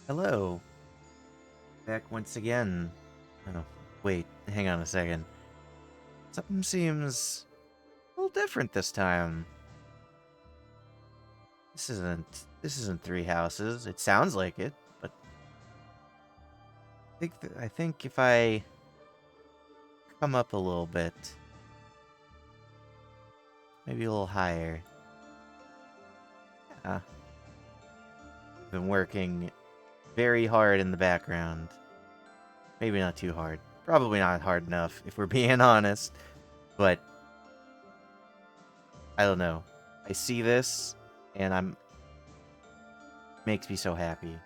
Hello, back once again. Oh, wait, hang on a second. Something seems a little different this time. This isn't three houses. It sounds like it, but I think if I come up a little bit, maybe a little higher. I've been working very hard in the background. Maybe not too hard. Probably not hard enough, if we're being honest. But I don't know. I see this, and I'm makes me so happy.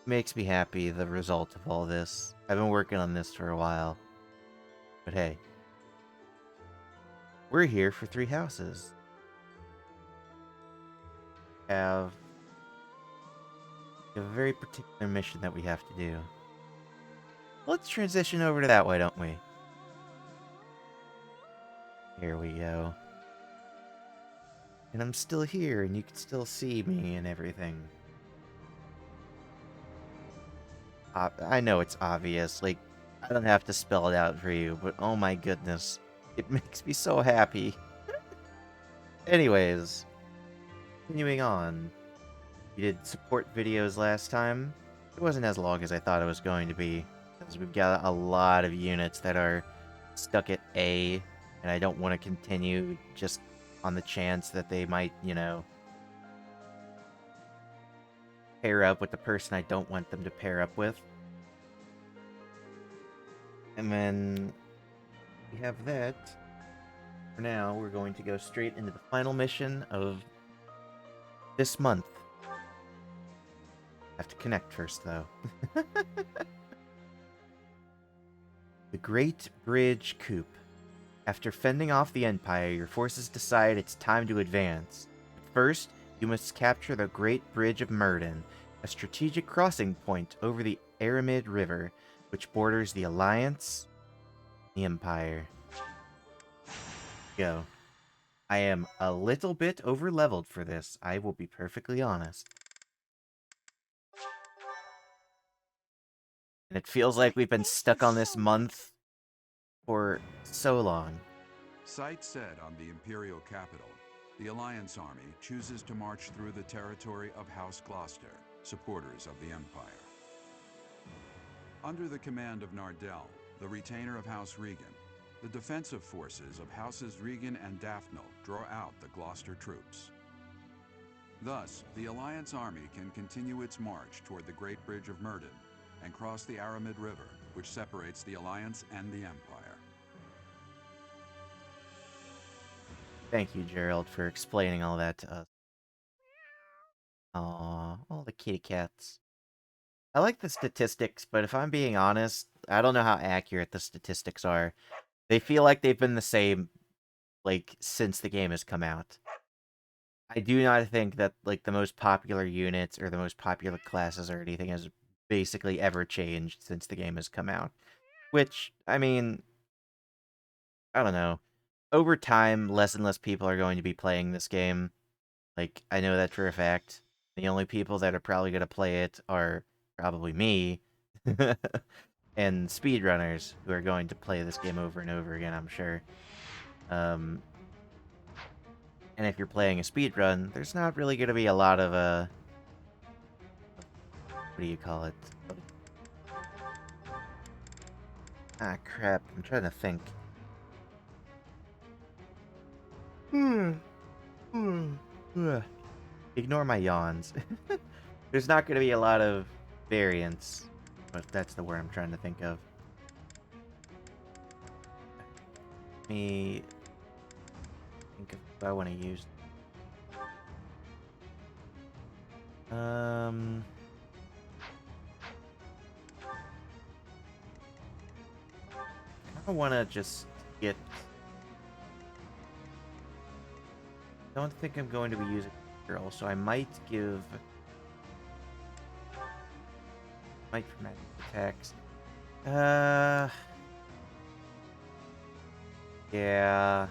Makes me happy, the result of all this. I've been working on this for a while. But hey, we're here for three houses. Have a very particular mission that we have to do. Let's transition over to that, why don't we? Here we go. And I'm still here, and you can still see me and everything. I know it's obvious, like, I don't have to spell it out for you, but oh my goodness, it makes me so happy. Anyways, continuing on. We did support videos last time. It wasn't as long as I thought it was going to be, because we've got a lot of units that are stuck at A, and I don't want to continue just on the chance that they might, pair up with the person I don't want them to pair up with. And then we have that. For now, we're going to go straight into the final mission of this month. Have to connect first, though. The Great Bridge Coup. After fending off the Empire, your forces decide it's time to advance. But first, you must capture the Great Bridge of Myrddin, a strategic crossing point over the Aramid River, which borders the Alliance and the Empire. Go. I am a little bit over-leveled for this, I will be perfectly honest. And it feels like we've been stuck on this month for so long. Sight set on the Imperial capital, the Alliance army chooses to march through the territory of House Gloucester, supporters of the Empire. Under the command of Nardell, the retainer of House Regan, the defensive forces of Houses Regan and Daphne draw out the Gloucester troops. Thus, the Alliance army can continue its march toward the Great Bridge of Myrddin and cross the Aramid River, which separates the Alliance and the Empire. Thank you, Gerald, for explaining all that to us. Aww, all the kitty cats. I like the statistics, but if I'm being honest, I don't know how accurate the statistics are. They feel like they've been the same, like, since the game has come out. I do not think that, like, the most popular units or the most popular classes or anything has basically ever changed since the game has come out. Which, I mean, I don't know. Over time, less and less people are going to be playing this game. Like, I know that for a fact. The only people that are probably going to play it are probably me and speedrunners who are going to play this game over and over again, I'm sure. And if you're playing a speedrun, there's not really going to be a lot of, what do you call it? Ah, crap. I'm trying to think. Ignore my yawns. There's not going to be a lot of variance, but that's the word I'm trying to think of. Let me think of what I want to use. I want to just get... I don't think I'm going to be using girl, so I might give... Might for magic attacks. Yeah.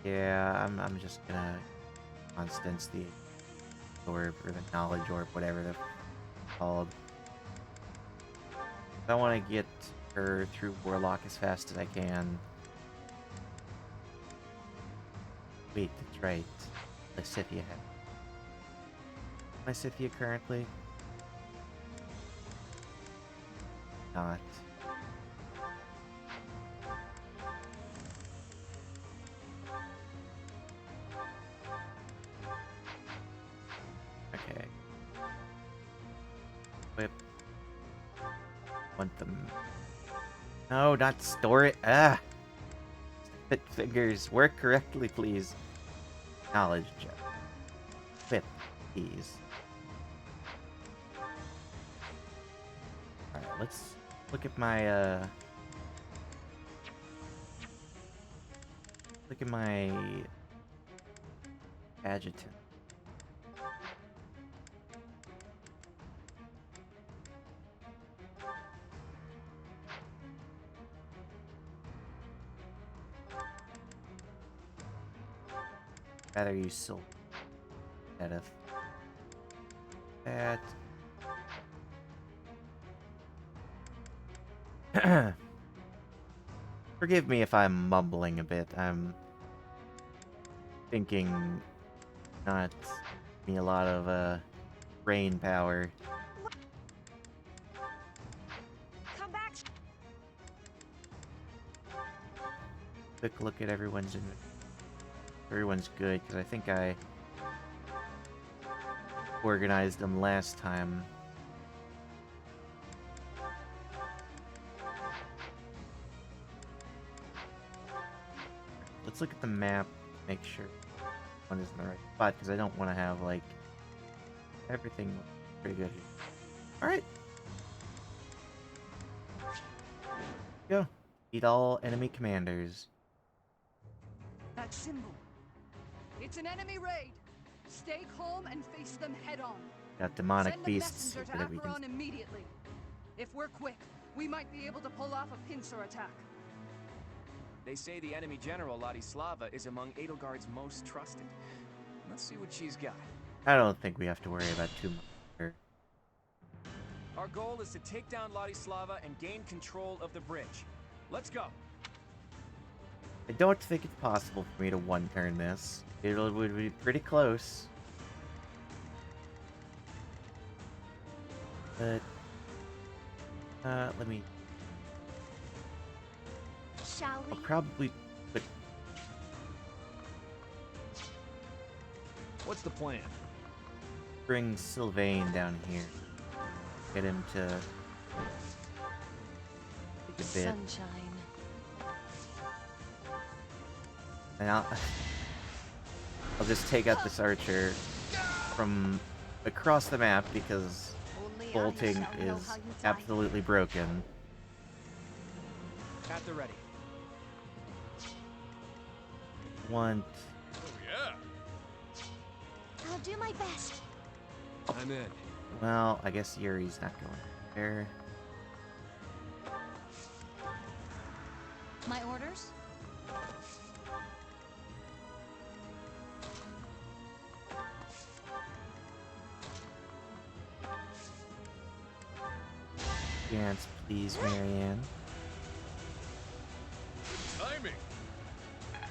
Yeah, I'm just gonna Constance the orb, or the knowledge orb, whatever they're called. I want to get her through Warlock as fast as I can. Wait, that's right. Lysithea. Lysithea currently? Not. Okay. Whip. Want them. No, not store it. Ah! Spit fingers. Work correctly, please. Knowledge gem. Whip. Please. Alright, let's look at my, look at my adjutant. Rather use silver instead of that. Forgive me if I'm mumbling a bit. I'm thinking not me a lot of brain power. Come back. Quick look at everyone's everyone's good, because I think I organized them last time. Let's look at the map, make sure one is in the right spot, because I don't want to have, like, everything pretty good here. Alright. Go. Beat all enemy commanders. That symbol. It's an enemy raid. Stay calm and face them head on. Got demonic Send the beasts messenger so to that we Acheron can... immediately. If we're quick, we might be able to pull off a pincer attack. They say the enemy general, Ladislava, is among Edelgard's most trusted. Let's see what she's got. I don't think we have to worry about too much here. Our goal is to take down Ladislava and gain control of the bridge. Let's go. I don't think it's possible for me to one-turn this. It would be pretty close. But... let me... Shall we? I'll probably put... What's the plan? bring Sylvain down here. Get him to... take a bit. Sunshine. And I'll just take out this archer from across the map because Only I bolting shall know is how you die. absolutely broken. At the ready. Want... I'll do my best. I'm in. Well, I guess Yuri's not going there. My orders? Dance, please, Marianne. Timing.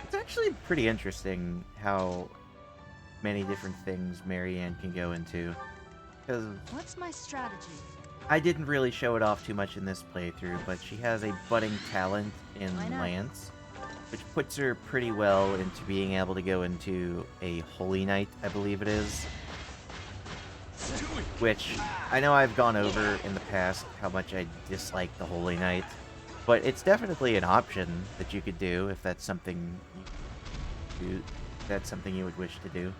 It's actually pretty interesting how many different things Marianne can go into. Because What's my strategy? I didn't really show it off too much in this playthrough, but she has a budding talent in Why not? Lance, which puts her pretty well into being able to go into a Holy Knight, I believe it is. Which, I know I've gone over in the past how much I dislike the Holy Knight, but it's definitely an option that you could do if that's something you would wish to do.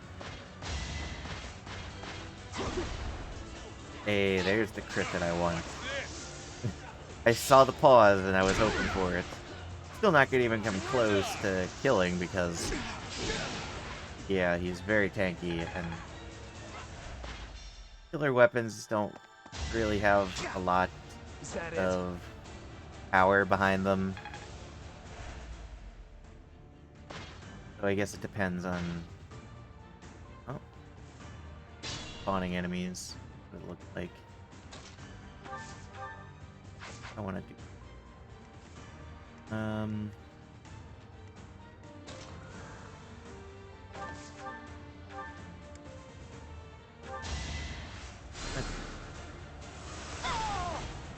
Hey, there's the crit that I want. I saw the pause and I was hoping for it. Still not gonna even come close to killing because, yeah, he's very tanky and killer weapons don't really have a lot Is that it? of power behind them. So I guess it depends on... Oh. spawning enemies. What it looks like. I want to do.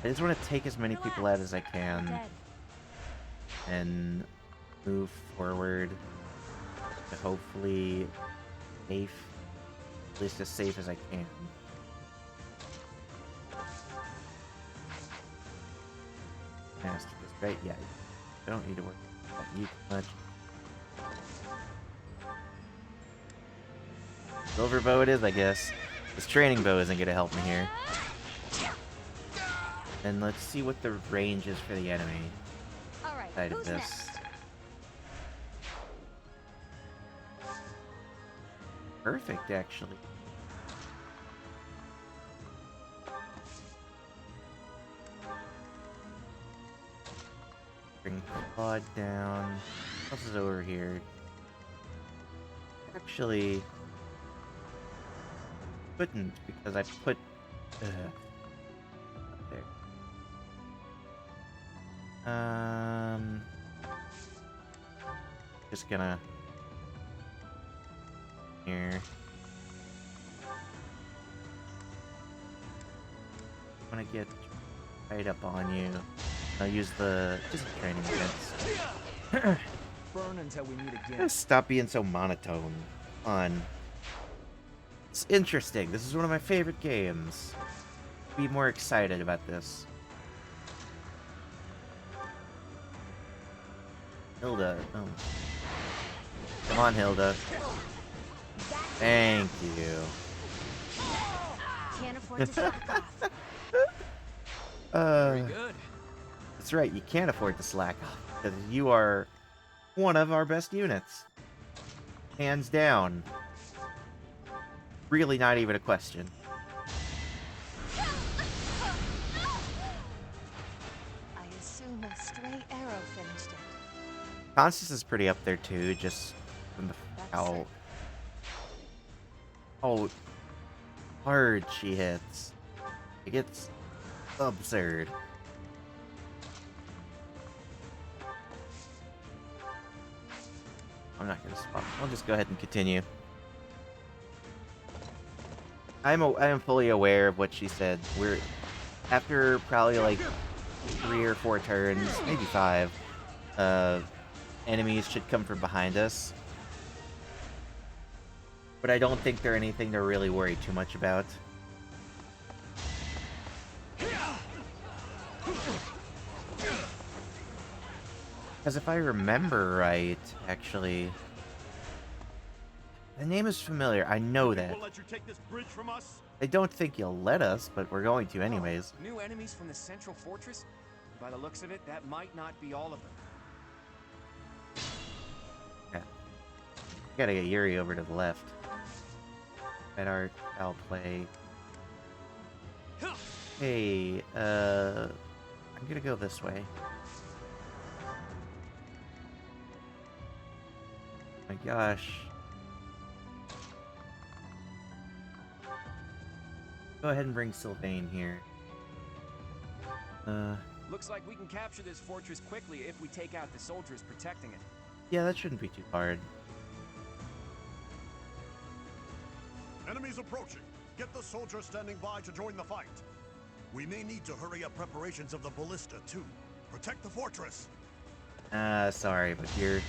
I just want to take as many people out as I can and move forward to hopefully safe, at least as safe as I can. Master this, right? Yeah, I don't need to worry about you too much. Silver bow it is, I guess. This training bow isn't gonna help me here. And let's see what the range is for the enemy side of this. Perfect, actually. Bring Claude down. What else is over here? Actually, couldn't because I put up there. Just gonna here. I'm gonna get right up on you. I'll use the just training events. Burn until we meet again. Stop being so monotone. On. It's interesting. This is one of my favorite games. Be more excited about this. Hilda. Oh. Come on, Hilda. Thank you. Can't afford to slack off. Very good. That's right. You can't afford to slack off because you are one of our best units, hands down. Really, not even a question. I assume a stray arrow finished it. Constance is pretty up there too, just from the how hard she hits. It gets absurd. I'm not gonna stop. I'll just go ahead and continue. I am fully aware of what she said. We're after probably like 3 or 4 turns, maybe 5. Enemies should come from behind us, but I don't think they're anything to really worry too much about. Because if I remember right, actually, the name is familiar. I know that. We'll let you take this bridge from us? I don't think you'll let us, but we're going to anyways. New enemies from the central fortress? By the looks of it, that might not be all of them. Yeah. Gotta get Yuri over to the left. Red art, foul play. Hey, I'm gonna go this way. My gosh. Go ahead and bring Sylvain here. Looks like we can capture this fortress quickly if we take out the soldiers protecting it. Yeah, that shouldn't be too hard. Enemies approaching. Get the soldiers standing by to join the fight. We may need to hurry up preparations of the ballista, too. Protect the fortress. Sorry, but your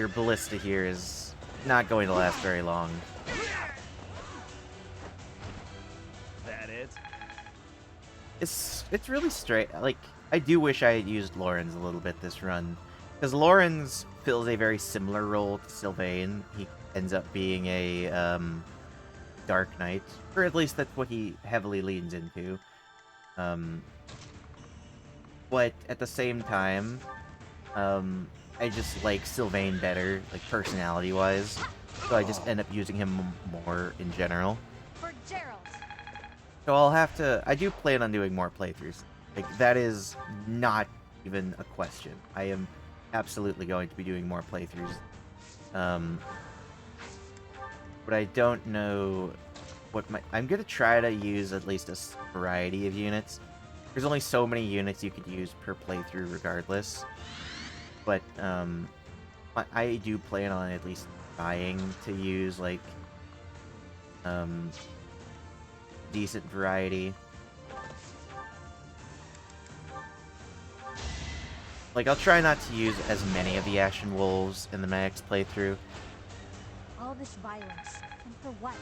ballista here is not going to last very long. That it? It's really straight. Like, I do wish I had used Lorenz a little bit this run, because Lorenz fills a very similar role to Sylvain. He ends up being a Dark Knight, or at least that's what he heavily leans into. But at the same time, I just like Sylvain better, like personality-wise, so I just end up using him more in general. For Gerald. So I do plan on doing more playthroughs. Like, that is not even a question. I am absolutely going to be doing more playthroughs. But I don't know I'm gonna try to use at least a variety of units. There's only so many units you could use per playthrough regardless. But, I do plan on at least trying to use, like, decent variety. Like, I'll try not to use as many of the Ashen Wolves in the next playthrough. All this violence, and for what?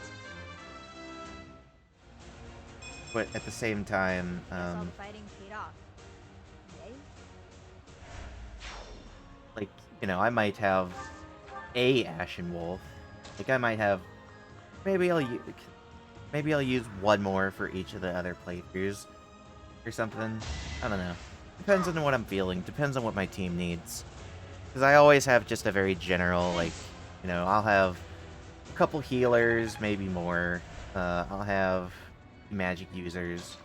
But at the same time, Guess all the fighting paid off. Yay? like, you know, I might have a Ashen Wolf. Like, I might have... Maybe I'll use one more for each of the other playthroughs. Or something. I don't know. Depends on what I'm feeling. Depends on what my team needs. Because I always have just a very general, like, you know, I'll have a couple healers, maybe more. I'll have magic users.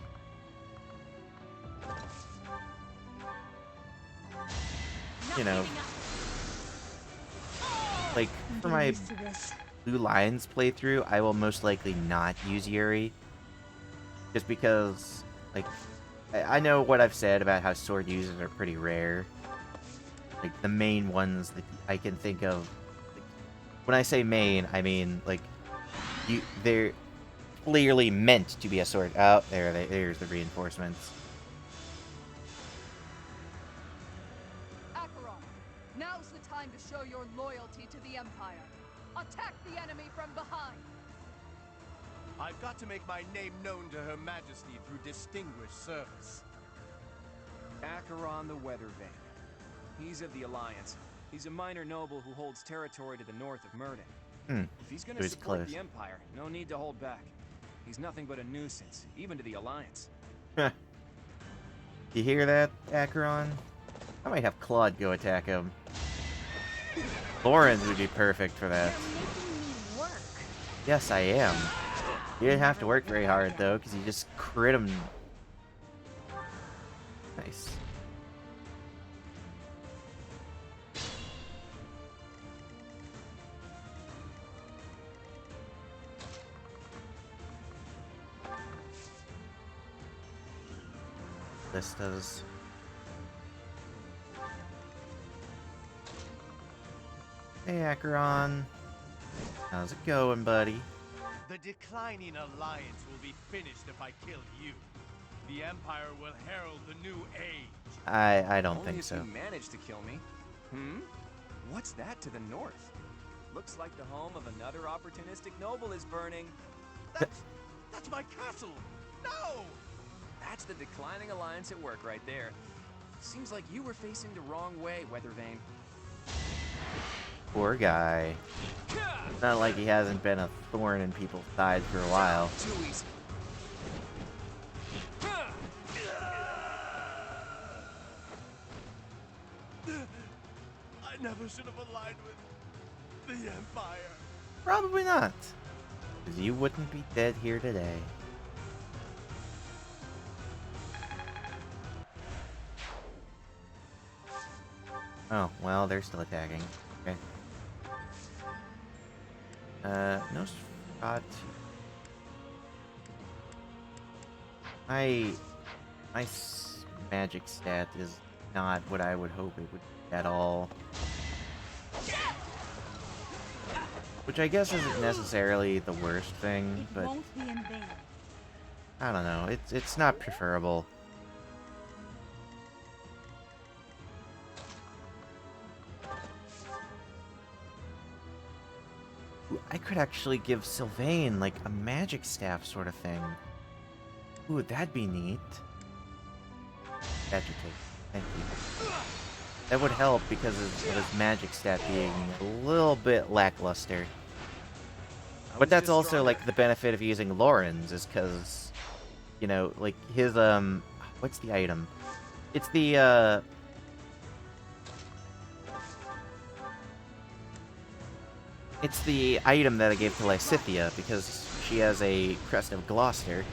You know, like, for my Used to this. Blue Lions playthrough, I will most likely not use Yuri. Just because, like, I know what I've said about how sword users are pretty rare. Like, the main ones that I can think of. Like, when I say main, I mean, like, they're clearly meant to be a sword. Oh, there's the reinforcements. Acheron, now's the time to show your loyalty to the Empire. Attack the enemy from behind. I've got to make my name known to Her Majesty through distinguished service. Acheron the Weathervane. He's of the Alliance. He's a minor noble who holds territory to the north of Myrddin. If he's gonna support close. the Empire, no need to hold back. He's nothing but a nuisance, even to the Alliance. You hear that, Acheron? I might have Claude go attack him. Lawrence would be perfect for that. You're making me work. Yes, I am. You didn't have to work very hard, though, because you just crit him. Nice. This does. Hey, Acheron. How's it going, buddy? The declining alliance will be finished if I kill you. The Empire will herald the new age. I don't Only think if so. you manage to kill me. What's that to the north? Looks like the home of another opportunistic noble is burning. That's my castle. No! That's the declining alliance at work right there. Seems like you were facing the wrong way, Weathervane. Poor guy. Not like he hasn't been a thorn in people's sides for a while. Too easy. I never should have aligned with the Empire. Probably not. Because you wouldn't be dead here today. Oh, well, they're still attacking. Okay. No spot. My magic stat is not what I would hope it would be at all. Which I guess isn't necessarily the worst thing, It but won't be in vain. I don't know. It's not preferable. Ooh, I could actually give Sylvain like a magic staff sort of thing. Ooh, that'd be neat. Agitate. Thank you. That would help because of his magic stat being a little bit lackluster. But that's also like the benefit of using Lauren's is because, you know, like his what's the item? It's the it's the item that I gave to Lysithea because she has a Crest of Gloucester.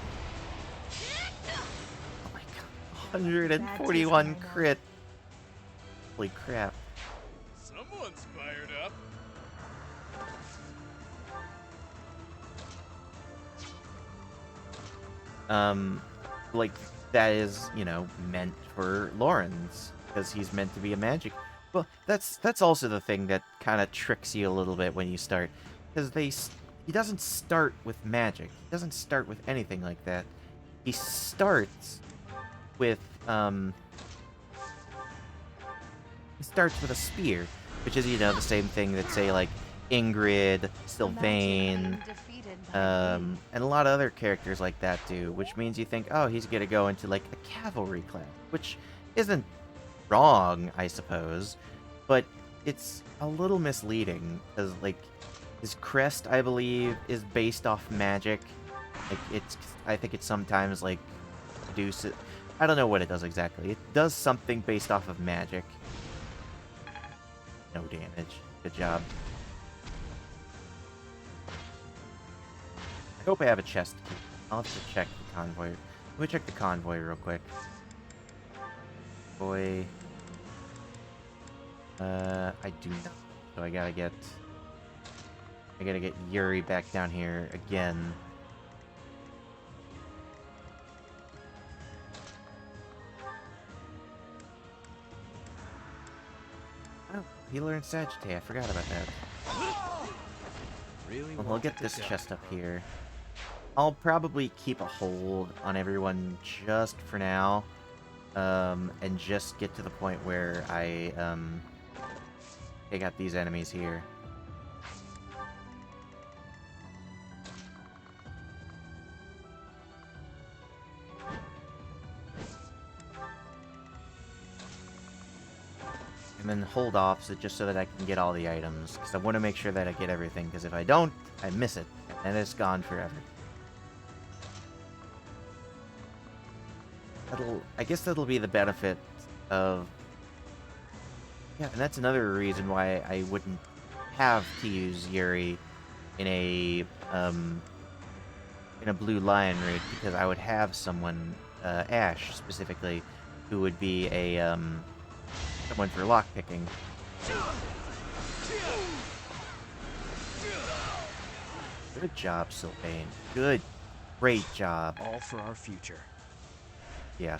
Oh my god. 141 crit. Holy crap. Someone's fired up. like, that is, you know, meant for Lawrence, because he's meant to be a magic. Well, that's also the thing that kind of tricks you a little bit when you start, because he doesn't start with magic. He doesn't start with anything like that. He starts with, he starts with a spear, which is, you know, the same thing that, say, like, Ingrid, Sylvain, and a lot of other characters like that do, which means you think, oh, he's gonna go into, like, a cavalry class, which isn't wrong, I suppose, but it's a little misleading, because, like, his crest, I believe, is based off magic. Like, I think it sometimes, like, produces, I don't know what it does exactly. It does something based off of magic. No damage. Good job. I hope I have a chest key. I'll have to check the convoy. Let me check the convoy real quick. Boy. I do not. So I gotta get Yuri back down here again. Oh, he learned Sagittae. I forgot about that. Really? Well, he'll get this chest up here. I'll probably keep a hold on everyone just for now. And just get to the point where I, take out these enemies here. And then hold off just so that I can get all the items, because I want to make sure that I get everything, because if I don't, I miss it, and it's gone forever. I guess that'll be the benefit of... Yeah, and that's another reason why I wouldn't have to use Yuri in a Blue Lion raid, because I would have someone, Ash specifically, who would be a, someone for lockpicking. Good job, Sylvain. Good. Great job. All for our future. Yeah.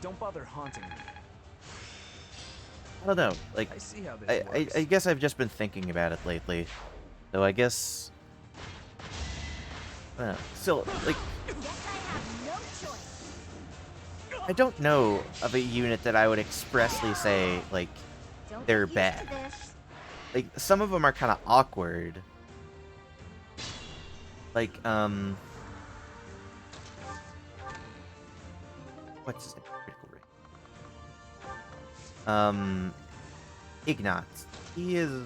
Don't bother haunting me. I don't know. Like, I see how this works. I guess I've just been thinking about it lately. So I guess... still, like... I don't know of a unit that I would expressly say, like, they're bad. Like, some of them are kind of awkward. Like, what's his name? Ignatz. He is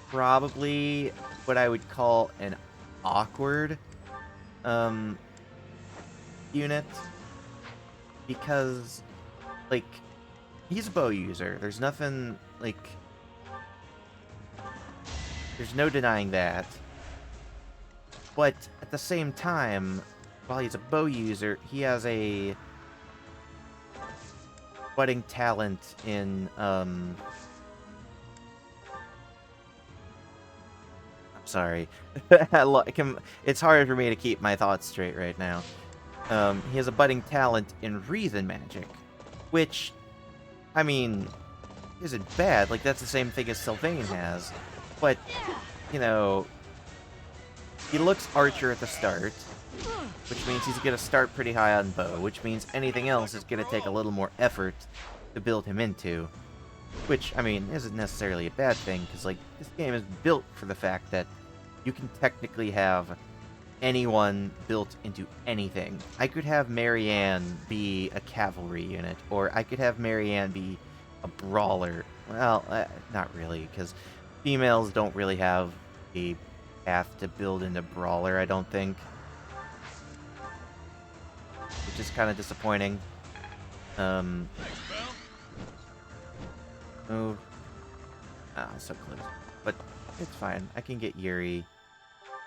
probably what I would call an awkward, unit. Because, like, he's a bow user. There's nothing, like... There's no denying that. But, at the same time, while he's a bow user, he has a... budding talent in, I'm sorry. It's hard for me to keep my thoughts straight right now. He has a budding talent in Reason Magic, which, I mean, isn't bad. Like, that's the same thing as Sylvain has. But, you know, he looks Archer at the start, which means he's going to start pretty high on bow, which means anything else is going to take a little more effort to build him into. Which, I mean, isn't necessarily a bad thing, because, like, this game is built for the fact that you can technically have anyone built into anything. I could have Marianne be a cavalry unit, or I could have Marianne be a brawler. Well, not really, because females don't really have a path to build into brawler, I don't think. Which is kind of disappointing. Oh. Ah, so close. But it's fine. I can get Yuri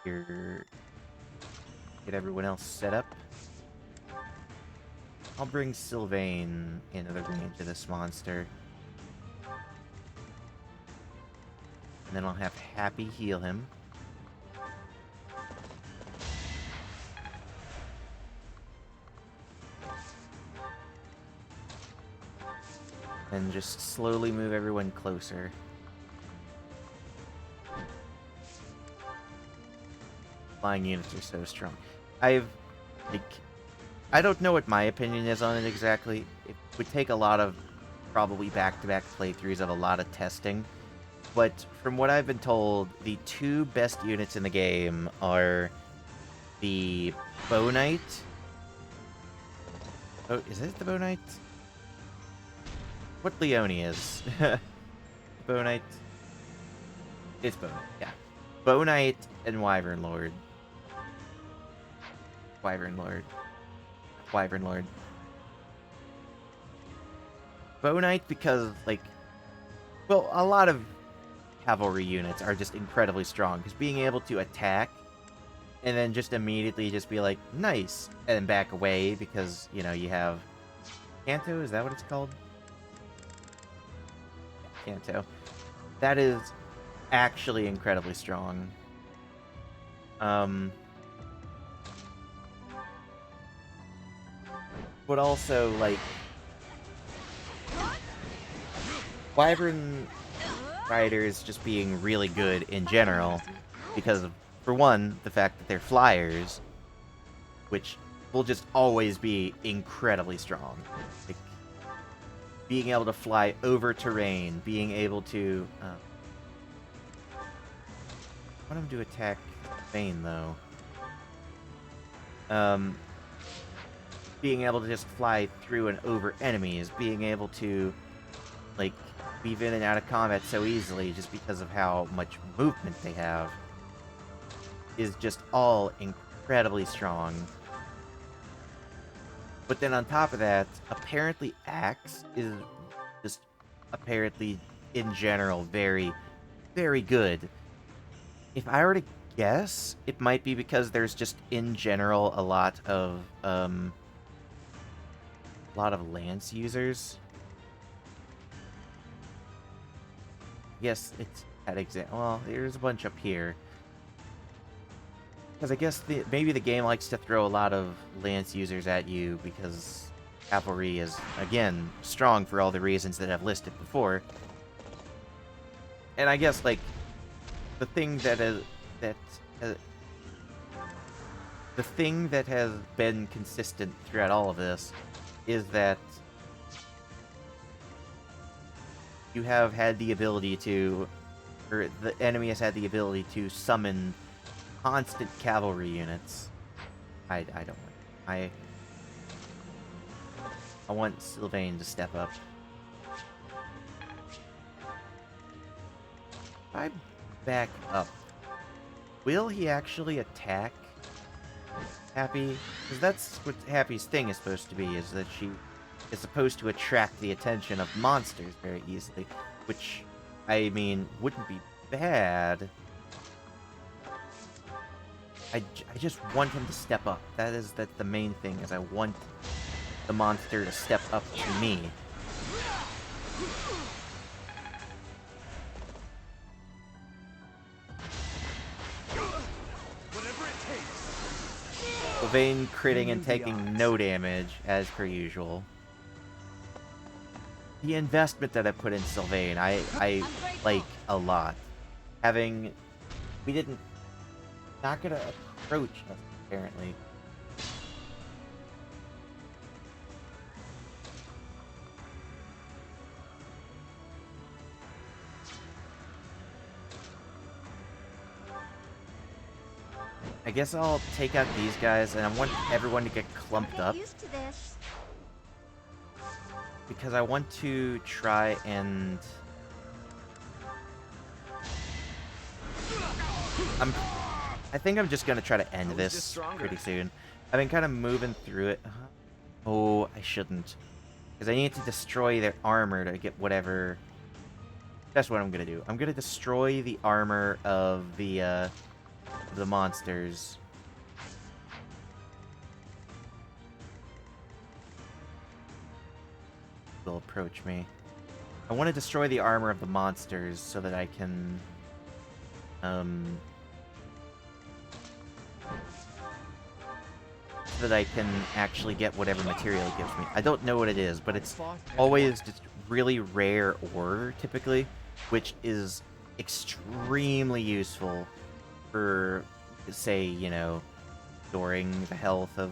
here. Get everyone else set up. I'll bring Sylvain into the range of this monster. And then I'll have Happy heal him. And just slowly move everyone closer. Flying units are so strong. I don't know what my opinion is on it exactly. It would take a lot of probably back-to-back playthroughs of a lot of testing. But from what I've been told, the two best units in the game are the Bow Knight. Oh, is it the Bow Knight? What Leone is? Bow Knight. It's Bow Knight, yeah. Bow Knight and Wyvern Lord. Wyvern Lord. Wyvern Lord. Bow Knight because, like, well, a lot of cavalry units are just incredibly strong, because being able to attack and then just immediately just be like, nice, and then back away because, you know, you have Canto, is that what it's called? Yeah, Canto. That is actually incredibly strong. But also, like, Wyvern Riders just being really good in general, because of, for one, the fact that they're flyers, which will just always be incredibly strong. Like, being able to fly over terrain, being able to... I want him to attack Bane, though. Being able to just fly through and over enemies, being able to, like, weave in and out of combat so easily just because of how much movement they have, is just all incredibly strong. But then on top of that, apparently Axe is just apparently, in general, very, very good. If I were to guess, it might be because there's just, in general, a lot of lance users. Yes, it's at example. Well, there's a bunch up here. Because I guess maybe the game likes to throw a lot of lance users at you because cavalry is, again, strong for all the reasons that I've listed before. And I guess, like, the thing that has been consistent throughout all of this is that you have had the ability to, or the enemy has had the ability to summon constant cavalry units. I don't want... I want Sylvain to step up. If I back up, will he actually attack Happy? Because that's what Happy's thing is supposed to be, is that she is supposed to attract the attention of monsters very easily. Which, I mean, wouldn't be bad. I just want him to step up. That's the main thing, is I want the monster to step up to me. Sylvain critting and taking no damage, as per usual. The investment that I put in Sylvain, I like a lot. We didn't... Not gonna approach us, apparently. I guess I'll take out these guys, and I want everyone to get clumped up. Used to this. Because I want to try and... I think I'm just gonna try to end this pretty soon. I've been kind of moving through it. Oh, I shouldn't. Because I need to destroy their armor to get whatever... That's what I'm gonna do. I'm gonna destroy the armor of the monsters. will approach me. I want to destroy the armor of the monsters so that I can... so that I can actually get whatever material it gives me. I don't know what it is, but it's always just really rare ore, typically, which is extremely useful for, say, you know, storing the health of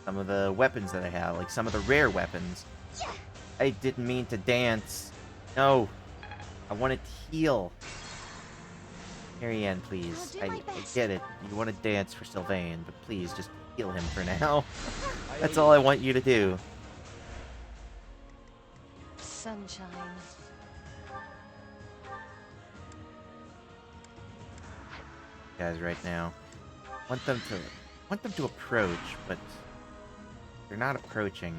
some of the weapons that I have, like some of the rare weapons. I didn't mean to dance. No. I wanted to heal. Marianne, please. I get it. You want to dance for Sylvain, but please just heal him for now. That's all I want you to do. Sunshine. Guys, right now. Want them to approach, but they're not approaching.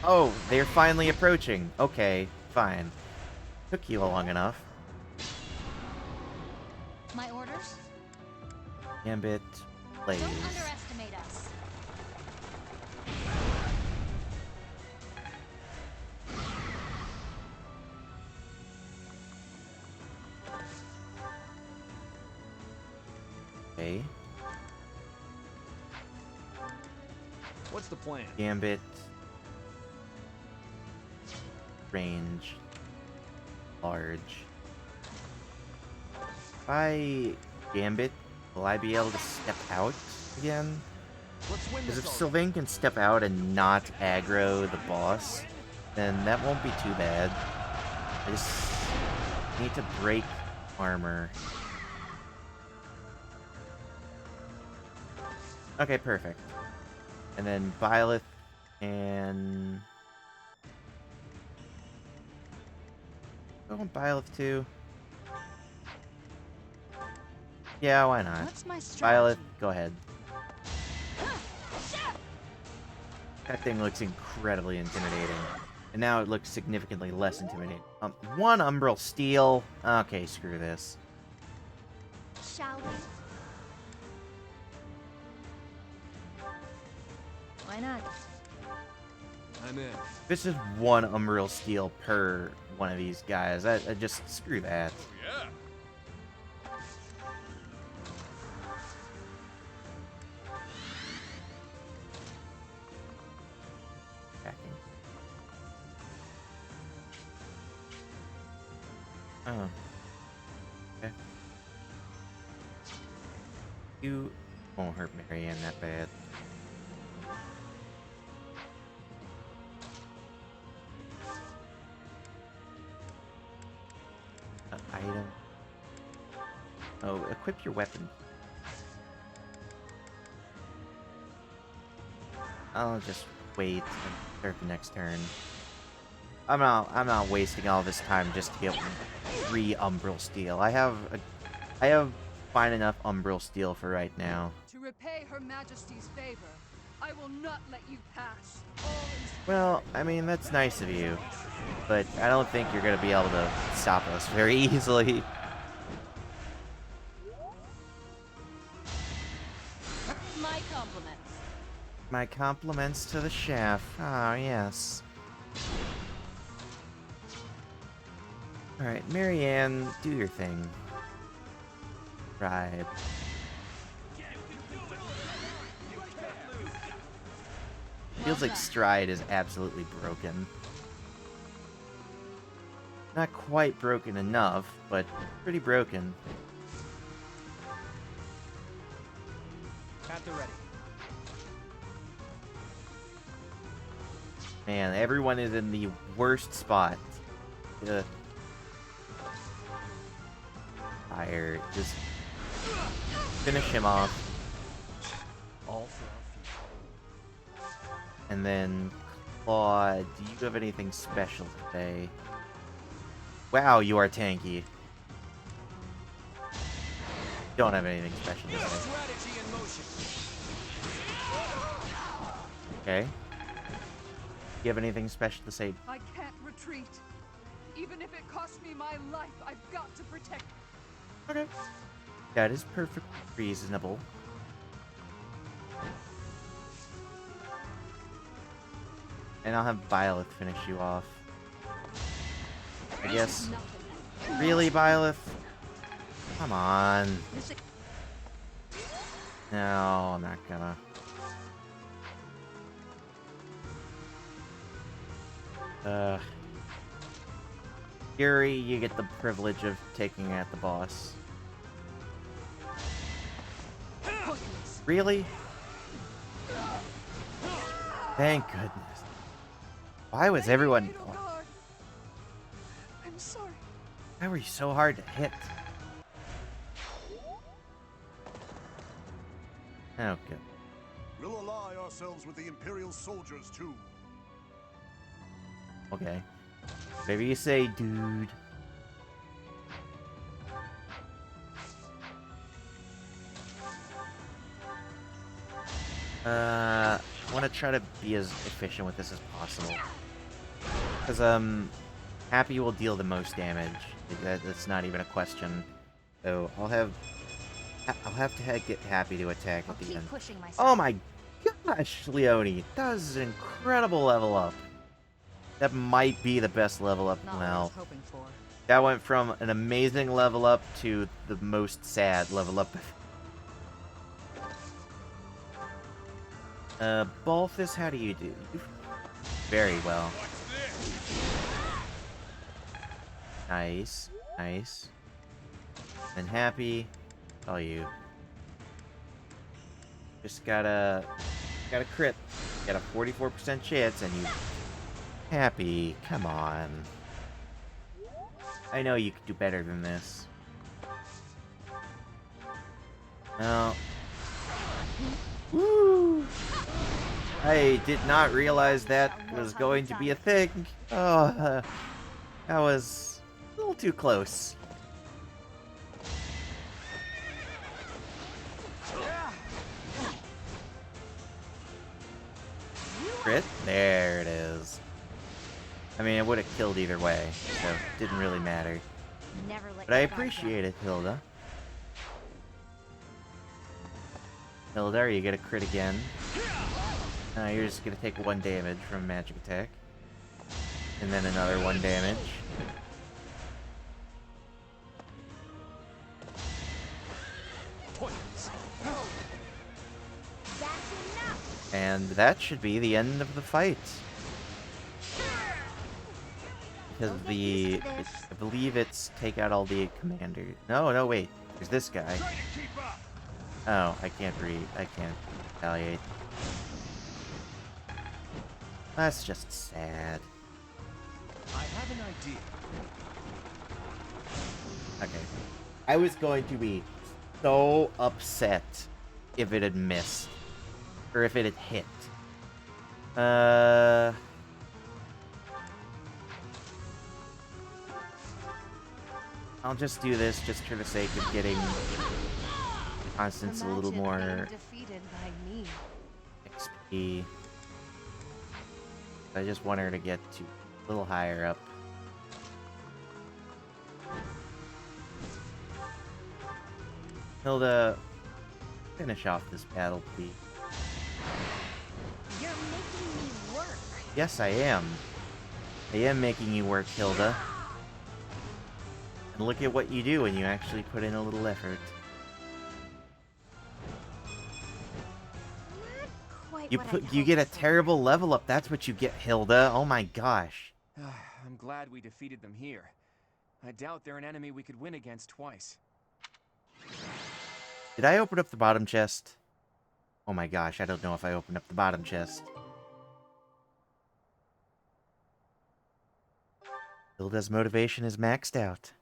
Oh, they're finally approaching. Okay, fine. Took you long enough. My orders? Gambit, Blaze. Don't underestimate us. Okay. What's the plan? Gambit. Range. Large. If I Gambit, will I be able to step out again? Because if Sylvain can step out and not aggro the boss, then that won't be too bad. I just need to break armor. Okay, perfect. And then Byleth and... I want Byleth too. Yeah, why not? What's my Byleth, strategy? go ahead. That thing looks incredibly intimidating. And now it looks significantly less intimidating. One Umbral Steel. Okay, screw this. Shall we? Why not? I'm in. This is one Umbral Steel per one of these guys. I just screw that. Yeah. Attacking. Oh. Okay. You won't hurt Marianne that bad. Item. Oh, equip your weapon. I'll just wait and start the next turn. I'm not wasting all this time just to get 3 Umbral Steel. I have fine enough Umbral Steel for right now. To repay Her Majesty's favor, I will not let you pass. All is Well, I mean, that's nice of you, but I don't think you're gonna be able to stop us very easily. My compliments. My compliments to the chef. Ah, yes. Alright, Marianne, do your thing. Tribe. Feels like Stride is absolutely broken. Not quite broken enough, but pretty broken. At the ready. Man, everyone is in the worst spot. Ugh. Fire. Just finish him off. All for our future. And then, Claude, do you have anything special today? Wow, you are tanky. Don't have anything special today. Strategy in motion. Okay. You have anything special to say? I can't retreat. Even if it costs me my life, I've got to protect. Okay. That is perfectly reasonable. And I'll have Byleth finish you off. I guess. Really, Byleth? Come on. No, I'm not gonna. Fury, you get the privilege of taking out the boss. Really? Thank goodness. Why was everyone... I'm sorry. Why were you so hard to hit? Oh, good. We'll ally ourselves with the Imperial soldiers, too. Okay. Whatever you say, dude. I want to try to be as efficient with this as possible. Because, Happy will deal the most damage. That's not even a question. So, I'll have to get Happy to attack at the end. Oh my gosh, Leone! That was an incredible level up. That might be the best level up. Well, that went from an amazing level up to the most sad level up. Balthus, how do you do? Very well. Nice, nice. And Happy, all you. Just gotta crit. Got a 44% chance, and you. Happy, come on. I know you could do better than this. No. Woo! I did not realize that was going to be a thing. Oh, that was a little too close. Crit? There it is. I mean, it would have killed either way, so it didn't really matter. But I appreciate it, Hilda. Hilda, you get a crit again. You're just gonna take 1 damage from magic attack. And then another 1 damage. And that should be the end of the fight. Because I believe it's take out all the commanders. No, wait. There's this guy. Oh, I can't retaliate. That's just sad. I have an idea. Okay. I was going to be so upset if it had missed. Or if it had hit. I'll just do this just for the sake of getting Constance a little more defeated by me. XP. I just want her to get to a little higher up. Hilda, finish off this battle, please. You're making me work. Yes, I am. I am making you work, Hilda. And look at what you do when you actually put in a little effort. You get a terrible level up. That's what you get, Hilda. Oh my gosh. I'm glad we defeated them here. I doubt they're an enemy we could win against twice. Did I open up the bottom chest? Oh my gosh, I don't know if I opened up the bottom chest. Hilda's motivation is maxed out.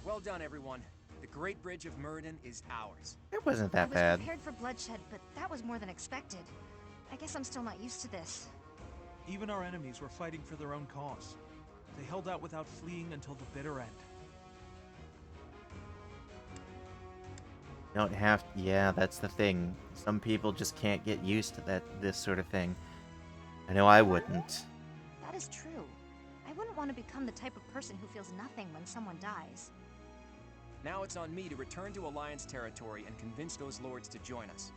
Well done, everyone. The Great Bridge of Myrddin is ours. It wasn't that I bad. was prepared for bloodshed, but that was more than expected. I guess I'm still not used to this. Even our enemies were fighting for their own cause. They held out without fleeing until the bitter end. You don't have... Yeah, that's the thing. Some people just can't get used to this sort of thing. I know I wouldn't. That is true. wouldn't want to become the type of person who feels nothing when someone dies. Now it's on me to return to Alliance territory and convince those lords to join us.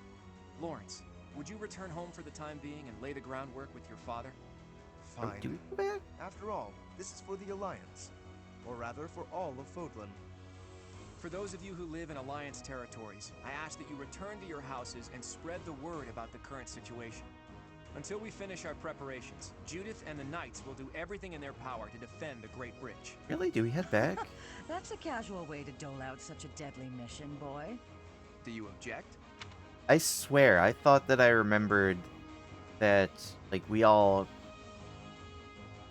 Lawrence, would you return home for the time being and lay the groundwork with your father? Do we Fine. go back? After all, this is for the Alliance. Or rather, for all of Fodlan. For those of you who live in Alliance territories, I ask that you return to your houses and spread the word about the current situation. Until we finish our preparations, Judith and the Knights will do everything in their power to defend the Great Bridge. Really? Do we head back? That's a casual way to dole out such a deadly mission, boy. Do you object? I swear, I thought that I remembered that, like, we all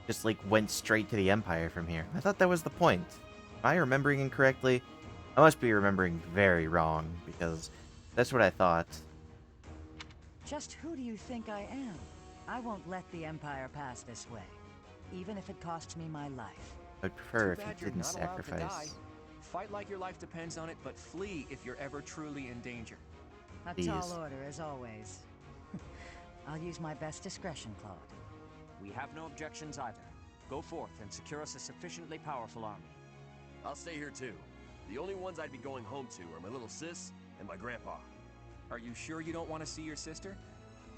just, like, went straight to the Empire from here. I thought that was the point. Am I remembering incorrectly? I must be remembering very wrong, because that's what I thought. Just who do you think I am? I won't let the Empire pass this way, even if it costs me my life. I'd prefer Too if bad you you're didn't not allowed to die. sacrifice. Fight like your life depends on it, but flee if you're ever truly in danger. A Please. tall order, as always. I'll use my best discretion, Claude. We have no objections either. Go forth and secure us a sufficiently powerful army. I'll stay here too. The only ones I'd be going home to are my little sis and my grandpa. Are you sure you don't want to see your sister?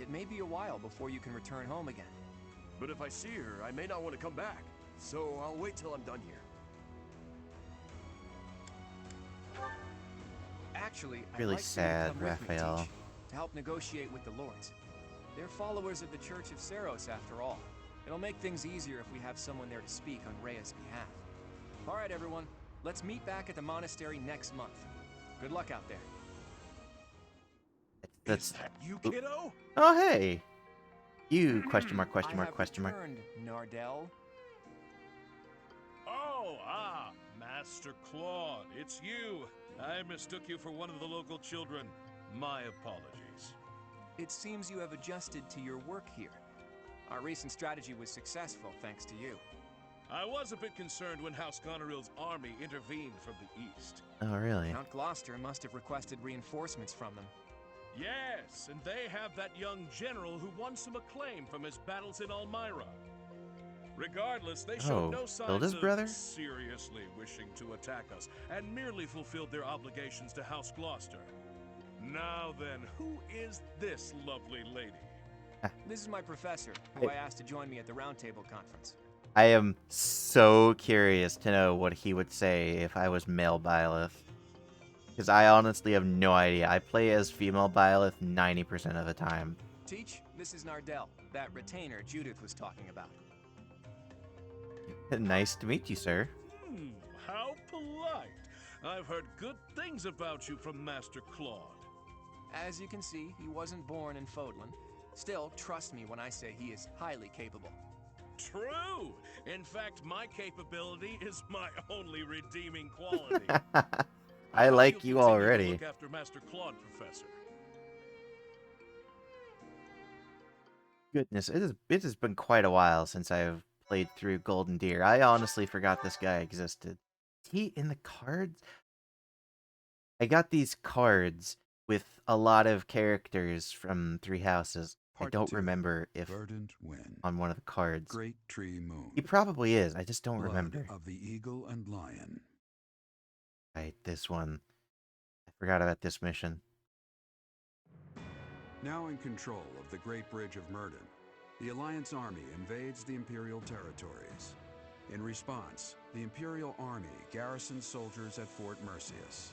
It may be a while before you can return home again. But if I see her, I may not want to come back. So I'll wait till I'm done here. Actually, Really I'd like sad, for you to come with me, Raphael. Teach, to help negotiate with the lords. They're followers of the Church of Seros, after all. It'll make things easier if we have someone there to speak on Rhea's behalf. All right, everyone. Let's meet back at the monastery next month. Good luck out there. That's... Is that you, kiddo? Oh, hey! You, question mark, question mark, question mark. I have returned, Nardell. Oh, Master Claude, it's you. I mistook you for one of the local children. My apologies. It seems you have adjusted to your work here. Our recent strategy was successful, thanks to you. I was a bit concerned when House Goneril's army intervened from the east. Oh, really? Count Gloucester must have requested reinforcements from them. Yes, and they have that young general who won some acclaim from his battles in Almyra. Regardless, they showed no signs Hilda's of brother? seriously wishing to attack us, and merely fulfilled their obligations to House Gloucester. Now then, who is this lovely lady? This is my professor, who I asked to join me at the Roundtable Conference. I am so curious to know what he would say if I was male Byleth. Because I honestly have no idea. I play as female Byleth 90% of the time. Teach, this is Nardell, that retainer Judith was talking about. Nice to meet you, sir. How polite. I've heard good things about you from Master Claude. As you can see, he wasn't born in Fodlan. Still, trust me when I say he is highly capable. True! In fact, my capability is my only redeeming quality. I like You'll you continue to already. Look after Master Claude, Professor. Goodness, it has been quite a while since I've played through Golden Deer. I honestly forgot this guy existed. Is he in the cards? I got these cards with a lot of characters from Three Houses. I don't remember if Verdant Wind. on one of the cards. Great Tree Moon. He probably is. I just don't Blood remember. of the Eagle and Lion. Right, this one. I forgot about this mission. Now in control of the Great Bridge of Myrddin, the Alliance army invades the Imperial territories. In response, the Imperial army garrisons soldiers at Fort Mercius.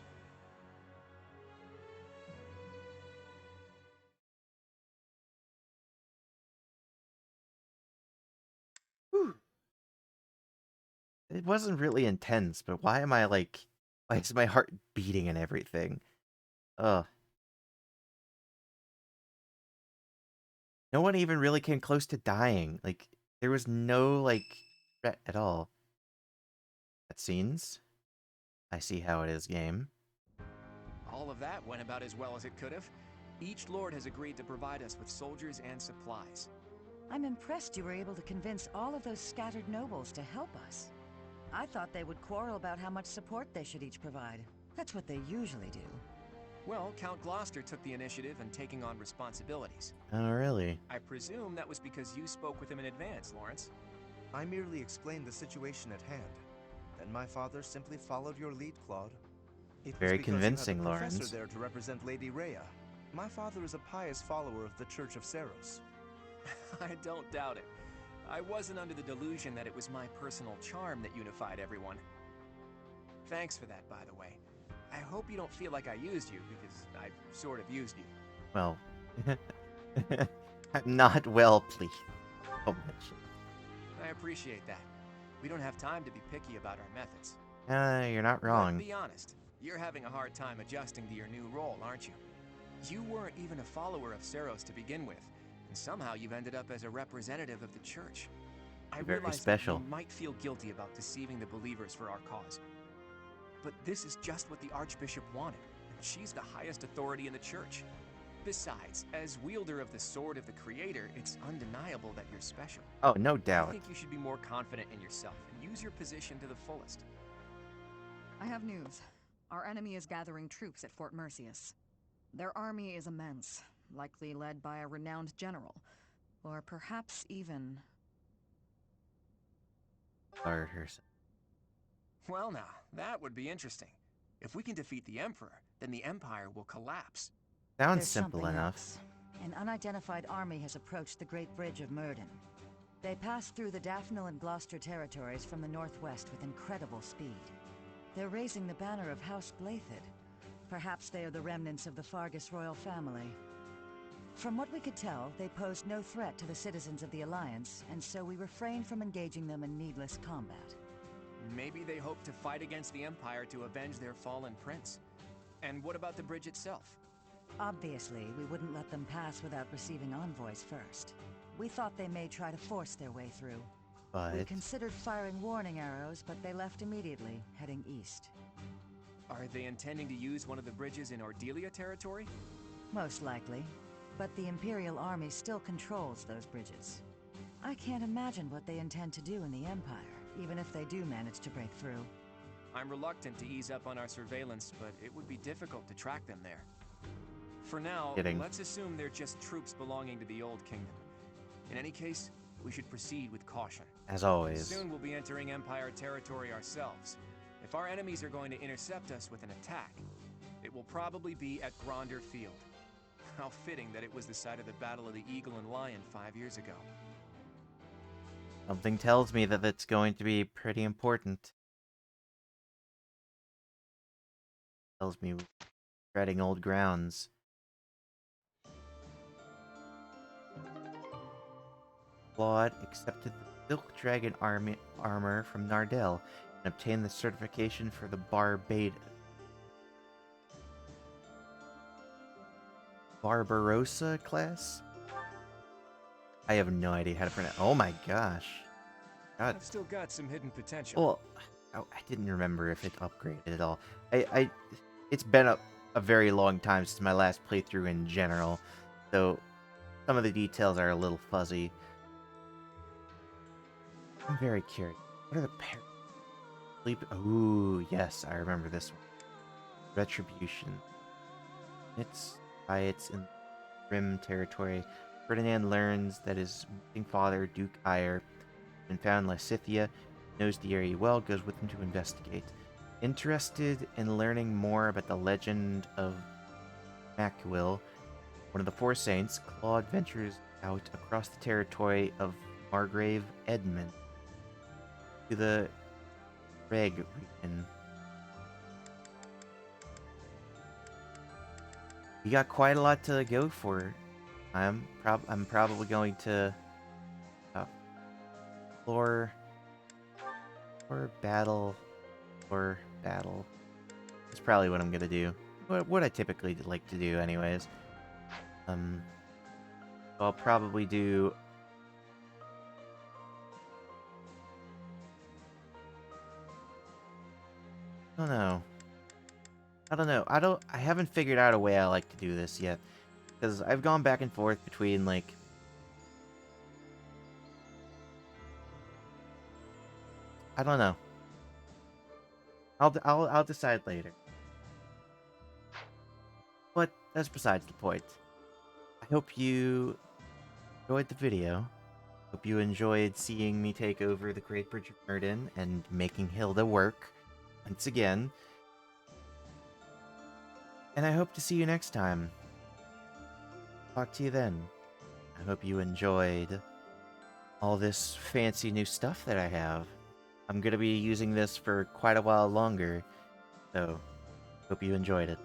It wasn't really intense, but why am I like... Why is my heart beating and everything? Ugh. No one even really came close to dying. Like, there was no, like, threat at all. Cutscenes? I see how it is, game. All of that went about as well as it could have. Each lord has agreed to provide us with soldiers and supplies. I'm impressed you were able to convince all of those scattered nobles to help us. I thought they would quarrel about how much support they should each provide. That's what they usually do. Well, Count Gloucester took the initiative in taking on responsibilities. Oh, really? I presume that was because you spoke with him in advance, Lawrence. I merely explained the situation at hand. Then my father simply followed your lead, Claude. It was Very because you had the convincing, professor Lawrence. there to represent Lady Rhea. My father is a pious follower of the Church of Seros. I don't doubt it. I wasn't under the delusion that it was my personal charm that unified everyone. Thanks for that, by the way. I hope you don't feel like I used you, because I sort of used you. Well, I'm not well pleased. So much. I appreciate that. We don't have time to be picky about our methods. You're not But wrong. be honest, you're having a hard time adjusting to your new role, aren't you? You weren't even a follower of Seros to begin with, and somehow you've ended up as a representative of the church. I Very realize special. that you might feel guilty about deceiving the believers for our cause. But this is just what the Archbishop wanted, and she's the highest authority in the church. Besides, as wielder of the Sword of the Creator, it's undeniable that you're special. Oh, no I doubt. think you should be more confident in yourself and use your position to the fullest. I have news. Our enemy is gathering troops at Fort Mercius. Their army is immense, likely led by a renowned general. Or perhaps even... Guard herself. Well now, that would be interesting. If we can defeat the Emperor, then the Empire will collapse. Sounds There's simple something enough. else. An unidentified army has approached the Great Bridge of Myrddin. They passed through the Daphne and Gloucester territories from the northwest with incredible speed. They're raising the banner of House Blathid. Perhaps they are the remnants of the Fargus royal family. From what we could tell, they posed no threat to the citizens of the Alliance, and so we refrained from engaging them in needless combat. Maybe they hope to fight against the Empire to avenge their fallen prince. And what about the bridge itself? Obviously, we wouldn't let them pass without receiving envoys first. We thought they may try to force their way through. We But considered firing warning arrows, but they left immediately, heading east. Are they intending to use one of the bridges in Ordelia territory? Most likely. But the Imperial Army still controls those bridges. I can't imagine what they intend to do in the Empire, even if they do manage to break through. I'm reluctant to ease up on our surveillance, but it would be difficult to track them there. For now, Kidding. let's assume they're just troops belonging to the Old Kingdom. In any case, we should proceed with caution. as always, Soon we'll be entering Empire territory ourselves. If our enemies are going to intercept us with an attack, it will probably be at Gronder Field. How fitting that it was the site of the Battle of the Eagle and Lion 5 years ago. something tells me that it's going to be pretty important. Tells me we're treading old grounds. Claude accepted the Silk Dragon armor from Nardell and obtained the certification for the Barbarossa class? I have no idea how to pronounce. Oh my gosh. God. I've still got some hidden potential. Well, I didn't remember if it upgraded at all. It's been a very long time since my last playthrough in general, so some of the details are a little fuzzy. I'm very curious. What are the sleep? Ooh, yes, I remember this one. Retribution. It's in Rim territory. Ferdinand learns that his missing father, Duke Ire, has been found in Lysithia, knows the area well, goes with him to investigate. Interested in learning more about the legend of Macuil, one of the Four Saints, Claude ventures out across the territory of Margrave Edmund to the Reg region. You got quite a lot to go for. I'm probably going to explore battle. That's probably what I'm gonna do. What I typically like to do, anyways. I'll probably do. I don't know. I haven't figured out a way I like to do this yet. Because I've gone back and forth between, like... I don't know. I'll decide later. But that's besides the point. I hope you enjoyed the video. Hope Hope you enjoyed seeing me take over the Great Bridge of Myrddin and making Hilda work once again. And I hope to see you next time. Talk to you then. I hope you enjoyed all this fancy new stuff that I have. I'm going to be using this for quite a while longer, so hope you enjoyed it.